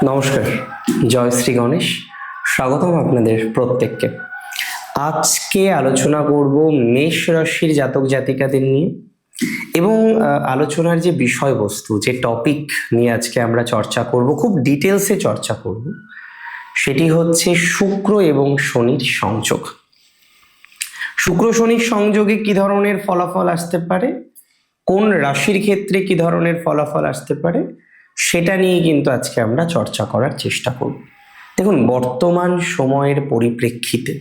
নমস্কার, জয় শ্রী গণেশ। স্বাগতম আপনাদের প্রত্যেককে। আজকে আলোচনা করব মেষ রাশির জাতক জাতিকাদের নিয়ে এবং আলোচনার যে বিষয়বস্তু, যে টপিক নিয়ে আজকে আমরা চর্চা করব, খুব ডিটেলসে চর্চা করব, সেটি হচ্ছে শুক্র এবং শনির সংযোগ। শুক্র শনির সংযোগে কি ধরনের ফলাফল আসতে পারে, কোন রাশির ক্ষেত্রে কি ধরনের ফলাফল আসতে পারে, সেটা নিয়ে কিন্তু আজকে আমরা চর্চা করার চেষ্টা করব। দেখুন, বর্তমান সময়ের পরিপ্রেক্ষিতে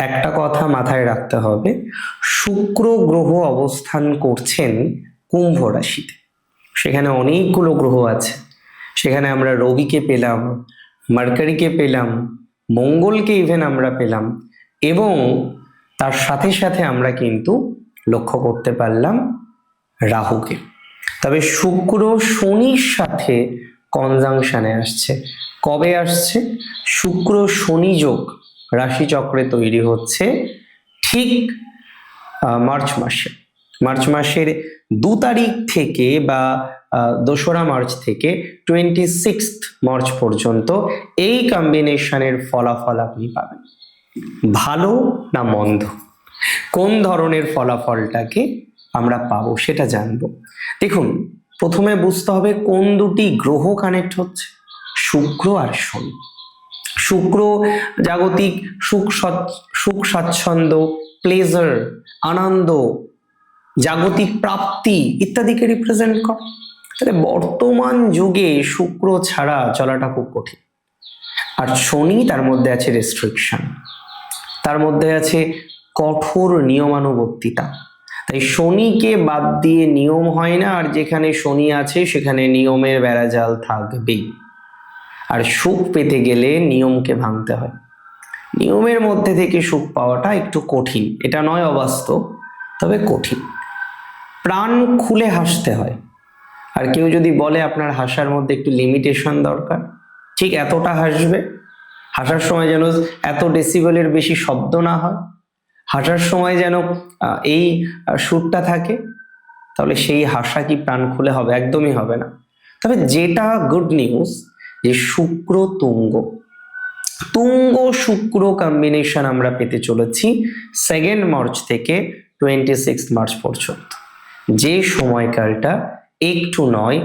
একটা কথা মাথায় রাখতে হবে, শুক্র গ্রহ অবস্থান করছেন কুম্ভ রাশিতে। সেখানে অনেকগুলো গ্রহ আছে। সেখানে আমরা রবিকে পেলাম, মার্কারিকে পেলাম, মঙ্গলকে ইভেন আমরা পেলাম, এবং তার সাথে সাথে আমরা কিন্তু লক্ষ্য করতে পারলাম রাহুকে। তবে শুক্র শনির সাথে কনজাংশনে আসছে। কবে আসছে? শুক্র শনি যোগ রাশিচক্রে তৈরি হচ্ছে ঠিক মার্চ মাসের 2 তারিখ থেকে বা 2রা মার্চ থেকে 26 মার্চ পর্যন্ত এই কম্বিনেশনের ফলাফল আপনি পাবেন। ভালো না মন্দ, কোন ধরনের ফলাফলটাকে আমরা পাবো সেটা জানবো। দেখুন, প্রথমে বুঝতে হবে কোন দুটি গ্রহ কানেক্ট হচ্ছে, শুক্র আর শনি। শুক্র জাগতিক সুখ স্বাচ্ছন্দ্য, প্লেজার, আনন্দ, জাগতিক প্রাপ্তি ইত্যাদিকে রিপ্রেজেন্ট করে। তাহলে বর্তমান যুগে শুক্র ছাড়া চলাটা খুব কঠিন। আর শনি, তার মধ্যে আছে রেস্ট্রিকশন, তার মধ্যে আছে কঠোর নিয়মানুবর্তিতা। তাই শনিকে বাদ দিয়ে নিয়ম হয় না, আর যেখানে শনি আছে সেখানে নিয়মের বেড়াজাল থাকবেই। আর সুখ পেতে গেলে নিয়মকে ভাঙতে হয়। নিয়মের মধ্যে থেকে সুখ পাওয়াটা একটু কঠিন, এটা নয় অবাস্তব, তবে কঠিন। প্রাণ খুলে হাসতে হয়। আর কেউ যদি বলে আপনার হাসার মধ্যে একটু লিমিটেশন দরকার, ঠিক এতটা হাসবে, হাসার সময় যেন এত ডেসিবেলের বেশি শব্দ না হয়, হাসার সময় যেন এই সুরটা থাকে, তাহলে সেই হাসা কি প্রাণ খুলে হবে? একদমই হবে না। তবে যেটা গুড নিউজ, যে শুক্র তুঙ্গ শুক্র কম্বিনেশন আমরা পেতে চলেছি 2 মার্চ থেকে 26 মার্চ পর্যন্ত। যে সময়কালটা একটু নয়,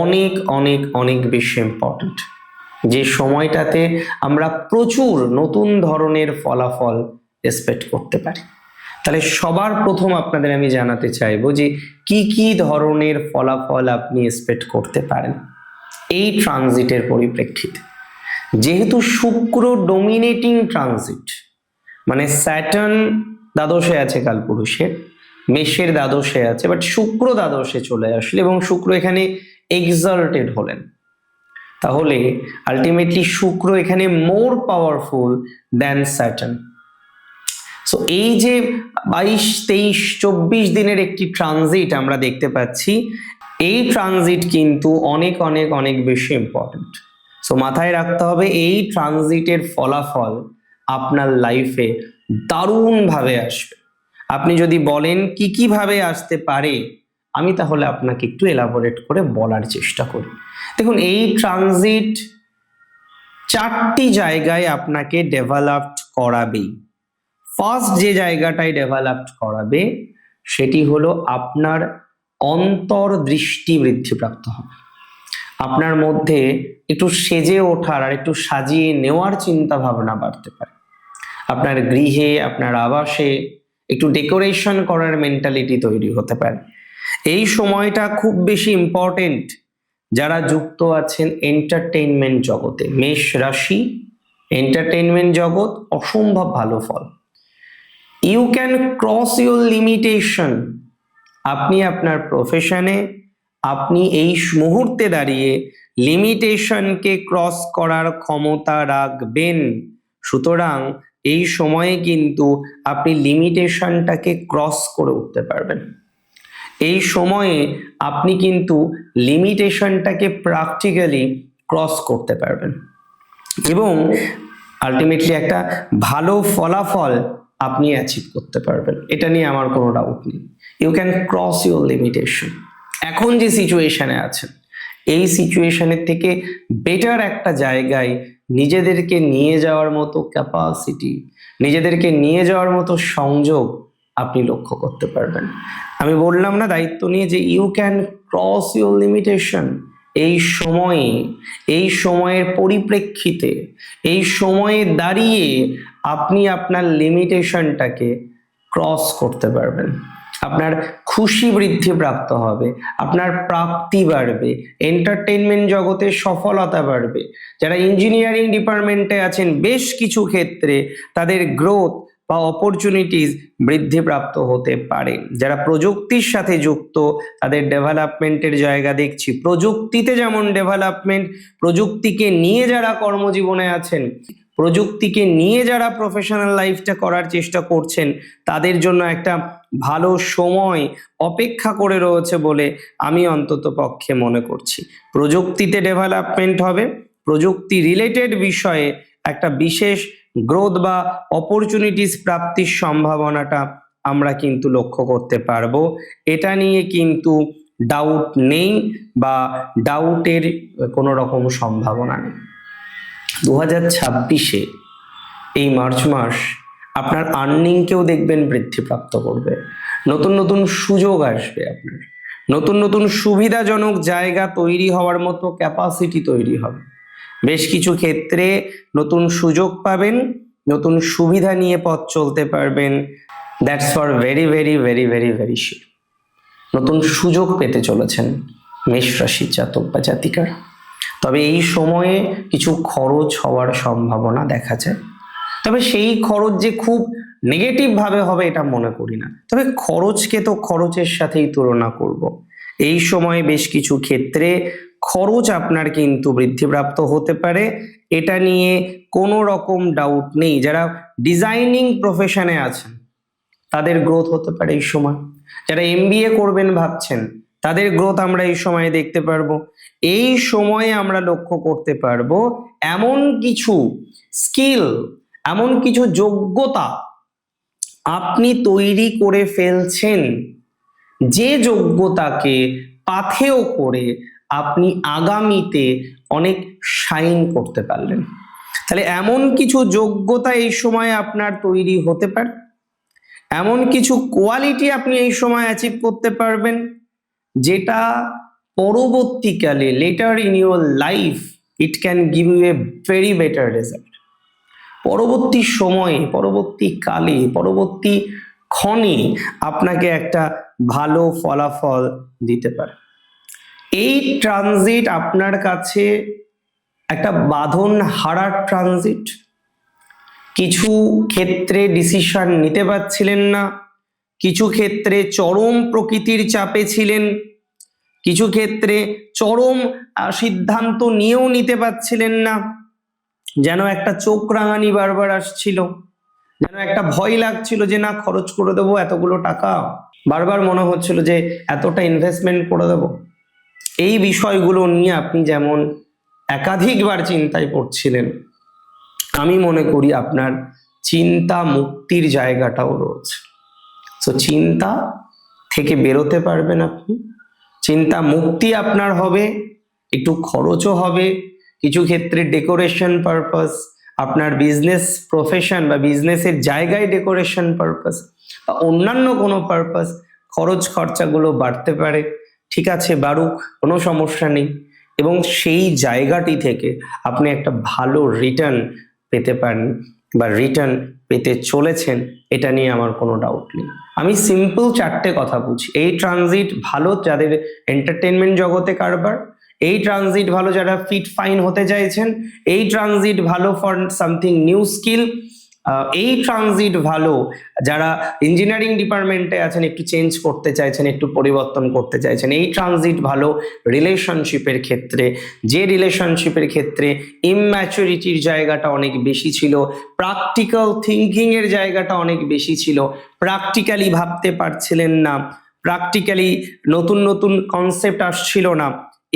অনেক অনেক অনেক বেশি ইম্পর্টেন্ট। যে সময়টাতে আমরা প্রচুর নতুন ধরনের ফলাফল এক্সপেক্ট করতে পারি। তাহলে সবার প্রথম আপনাদের আমি জানাতে চাইবো যে কি কি ধরনের ফলাফল আপনি এক্সপেক্ট করতে পারেন এই ট্রানজিটের পরিপ্রেক্ষিতে। যেহেতু শুক্র ডোমিনেটিং ট্রানজিট, মানে স্যাটার্ন দ্বাদশে আছে কালপুরুষের, মেষের দ্বাদশে আছে, বাট শুক্র দ্বাদশে চলে আসলে এবং শুক্র এখানে এক্সাল্টেড হলেন, তাহলে আলটিমেটলি শুক্র এখানে more powerful than Saturn. So এই যে 22, 23, 24 দিনের একটি ট্রানজিট আমরা দেখতে পাচ্ছি, এই ট্রানজিট কিন্তু অনেক অনেক অনেক বেশি ইম্পর্টেন্ট। সো মাথায় রাখতে হবে, এই ট্রানজিটের ফলাফল আপনার লাইফে দারুণভাবে আসবে। আপনি যদি বলেন কি কি ভাবে আসতে পারে, আমি তাহলে আপনাকে একটু এলাবোরেট করে বলার চেষ্টা করি। দেখুন, এই ট্রানজিট 4টি জায়গায় আপনাকে ডেভেলপড করাবেই। ফার্স্ট যে জায়গাটাই ডেভেলপড করাবে সেটি হলো আপনার অন্তর্দৃষ্টি বৃদ্ধিপ্রাপ্ত হবে। আপনার মধ্যে একটু সেজে ওঠার আর একটু সাজিয়ে নেওয়ার চিন্তা ভাবনা বাড়তে পারে। আপনার গৃহে, আপনার আবাসে একটু ডেকোরেশন করার মেন্টালিটি তৈরি হতে পারে। এই সময়টা খুব বেশি ইম্পর্টেন্ট যারা যুক্ত আছেন এন্টারটেইনমেন্ট জগতে। মেষ রাশি, এন্টারটেইনমেন্ট জগৎ অসম্ভব ভালো ফল। You can cross your limitation. আপনি আপনার প্রফেশনে, আপনি এই মুহূর্তে দাঁড়িয়ে লিমিটেশনকে ক্রস করার ক্ষমতা রাখবেন। সুতরাং এই সময়ে কিন্তু আপনি লিমিটেশনটাকে ক্রস করে উঠতে পারবেন। এই সময়ে আপনি কিন্তু লিমিটেশনটাকে প্র্যাকটিক্যালি ক্রস করতে পারবেন এবং আলটিমেটলি একটা ভালো ফলাফল আপনি অ্যাচিভ করতে পারবেন। এটা নিয়ে আমার কোনো ডাউট নেই। You can cross your limitation. এখন যে সিচুয়েশনে আছেন, এই সিচুয়েশনের থেকে বেটার একটা জায়গায় নিজেদেরকে নিয়ে যাওয়ার মতো ক্যাপাসিটি, নিজেদেরকে নিয়ে যাওয়ার মতো সংযোগ আপনি লক্ষ্য করতে পারবেন। আমি বললাম না দায়িত্ব নিয়ে যে you can cross your limitation. এই সময়ের পরিপ্রেক্ষিতে, এই সময়ে দাঁড়িয়ে আপনি আপনার লিমিটেশনটাকে ক্রস করতে পারবেন। আপনার খুশি বৃদ্ধি প্রাপ্ত হবে, আপনার প্রাপ্তি বাড়বে, এন্টারটেইনমেন্ট জগতে সফলতা বাড়বে। যারা ইঞ্জিনিয়ারিং ডিপার্টমেন্টে আছেন বেশ কিছু ক্ষেত্রে তাদের গ্রোথ বা অপরচুনিটিস বৃদ্ধিপ্রাপ্ত হতে পারে। যারা প্রযুক্তির সাথে যুক্ত তাদের ডেভেলপমেন্টের জায়গা দেখছি। প্রযুক্তিতে যেমন ডেভেলপমেন্ট, প্রযুক্তিকে নিয়ে যারা কর্মজীবনে আছেন, প্রযুক্তিকে নিয়ে যারা প্রফেশনাল লাইফটা করার চেষ্টা করছেন, তাদের জন্য একটা ভালো সময় অপেক্ষা করে রয়েছে বলে আমি অন্তত পক্ষে মনে করছি। প্রযুক্তিতে ডেভেলপমেন্ট হবে, প্রযুক্তি রিলেটেড বিষয়ে একটা বিশেষ গ্রোথ বা অপরচুনিটিস প্রাপ্তির সম্ভাবনাটা আমরা কিন্তু লক্ষ্য করতে পারবো। এটা নিয়ে কিন্তু ডাউট নেই বা ডাউটের কোনো রকম সম্ভাবনা নেই। 2026-এ এই মার্চ মাস আপনার আর্নিংকেও দেখবেন বৃদ্ধিপ্রাপ্ত করবে। নতুন নতুন সুযোগ আসবে, আপনার নতুন নতুন সুবিধাজনক জায়গা তৈরি হওয়ার মতো ক্যাপাসিটি তৈরি হবে। বেশ কিছু ক্ষেত্রে নতুন সুযোগ পাবেন, নতুন সুবিধা নিয়ে পথ চলতে পারবেন। That's for very very very very very sure. নতুন সুযোগ পেতে চলেছেন মেষ রাশির জাতক বা জাতিকার। তবে এই সময়ে কিছু খরচ হওয়ার সম্ভাবনা দেখা যায়। তবে সেই খরচ যে খুব নেগেটিভ ভাবে হবে এটা মনে করি না। তবে খরচকে তো খরচের সাথেই তুলনা করব। এই সময়ে বেশ কিছু ক্ষেত্রে খরচ আপনার কিন্তু বৃদ্ধিপ্রাপ্ত হতে পারে, এটা নিয়ে কোনো রকম ডাউট নেই। যারা ডিজাইনিং প্রফেশনে আছেন তাদের গ্রোথ হতে পারে এই সময়। যারা MBA করবেন ভাবছেন তাদের গ্রোথ আমরা এই সময়ে দেখতে পারবো। এই সময়ে আমরা লক্ষ্য করতে পারবো এমন কিছু স্কিল, এমন কিছু যোগ্যতা আপনি তৈরি করে ফেলছেন, যে যোগ্যতাকে পাথেয় করে আপনি আগামীতে অনেক শাইন করতে পারলেন। তাহলে এমন কিছু যোগ্যতা এই সময় আপনার তৈরি হতে পারে, এমন কিছু কোয়ালিটি আপনি এই সময় অ্যাচিভ করতে পারবেন, যেটা পরবর্তীকালে later in your life it can give you a very better result. পরবর্তী সময়ে, পরবর্তীকালে, পরবর্তী ক্ষণে আপনাকে একটা ভালো ফলাফল দিতে পারে। এই ট্রানজিট আপনার কাছে একটা বাঁধন হারার ট্রানজিট। কিছু ক্ষেত্রে ডিসিশন নিতে পারছিলেন না, কিছু ক্ষেত্রে চরম প্রকৃতির চাপে ছিলেন, কিছু ক্ষেত্রে চরম সিদ্ধান্ত নিয়েও নিতে পারছিলেন না। যেন একটা চোখ রাঙানি বারবার আসছিল, যেন একটা ভয় লাগছিল যে না খরচ করে দেবো এতগুলো টাকা, বারবার মনে হচ্ছিল যে এতটা ইনভেস্টমেন্ট করে দেবো। এই বিষয়গুলো নিয়ে আপনি যেমন একাধিকবার চিন্তায় পড়ছিলেন, আমি মনে করি আপনার চিন্তা মুক্তির জায়গাটাও রয়েছে। তো চিন্তা থেকে বেরোতে পারবেন আপনি, চিন্তা মুক্তি আপনার হবে, একটু খরচও হবে, কিছু ক্ষেত্রে ডেকোরেশন পারপাস, আপনার বিজনেস প্রফেশন বা বিজনেসের জায়গায় ডেকোরেশন পারপাস বা অন্যান্য কোনো পারপাস, খরচ খরচাগুলো বাড়তে পারে। ঠিক আছে, বাড়ুক, কোনো সমস্যা নেই। এবং সেই জায়গাটি থেকে আপনি একটা ভালো রিটার্ন পেতে পারেন বা রিটার্ন পেতে চলেছেন, এটা নিয়ে আমার কোনো ডাউট নেই। আমি সিম্পল চারটে কথা বুঝি। এই ট্রানজিট ভালো যাদের এন্টারটেনমেন্ট জগতে কারবার, এই ট্রানজিট ভালো যারা ফিট ফাইন হতে চাইছেন, এই ট্রানজিট ভালো ফর সামথিং নিউ স্কিল, এই ট্রানজিট ভালো যারা ইঞ্জিনিয়ারিং ডিপার্টমেন্টে আছেন, একটু চেঞ্জ করতে চাইছেন, একটু পরিবর্তন করতে চাইছেন। এই ট্রানজিট ভালো রিলেশনশিপের ক্ষেত্রে, যে রিলেশনশিপের ক্ষেত্রে ইম্যাচুরিটির জায়গাটা অনেক বেশি ছিল, প্র্যাকটিক্যাল থিঙ্কিং এর জায়গাটা অনেক বেশি ছিল, প্র্যাকটিক্যালি ভাবতে পারছিলেন না, প্র্যাকটিক্যালি নতুন নতুন কনসেপ্ট আসছিল না।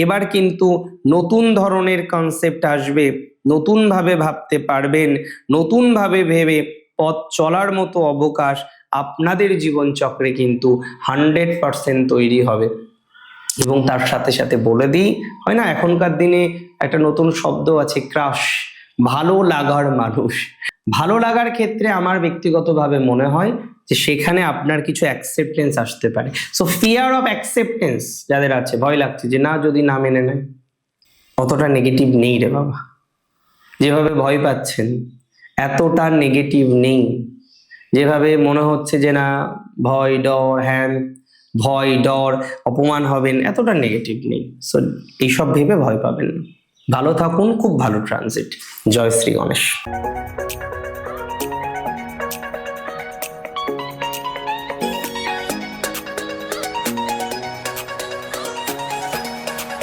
এবার কিন্তু নতুন ধরনের কনসেপ্ট আসবে, নতুন ভাবে ভাবতে পারবেন, নতুন ভাবে ভেবে পথ চলার মতো অবকাশ আপনাদের জীবন চক্রে কিন্তু 100% তৈরি হবে। এবং তার সাথে সাথে বলে দিই, হয় না এখনকার দিনে একটা নতুন শব্দ আছে, ক্রাশ, ভালো লাগার মানুষ। ভালো লাগার ক্ষেত্রে আমার ব্যক্তিগতভাবে মনে হয় যে সেখানে আপনার কিছু অ্যাকসেপ্টেন্স আসতে পারে। সো ফিয়ার অফ অ্যাকসেপ্টেন্স যাদের আছে, ভয় লাগছে যে না যদি না মেনে নেয়, অতটা নেগেটিভ নেই রে বাবা। যেভাবে ভয় পাচ্ছেন এতটা নেগেটিভ নেই। যেভাবে মনে হচ্ছে যে না ভয় ডর হ্যান, ভয় ডর অপমান হবেন, এতটা নেগেটিভ নেই। সো এইসব ভেবে ভয় পাবেন না। ভালো থাকুন, খুব ভালো ট্রানজিট। জয় শ্রী গণেশ।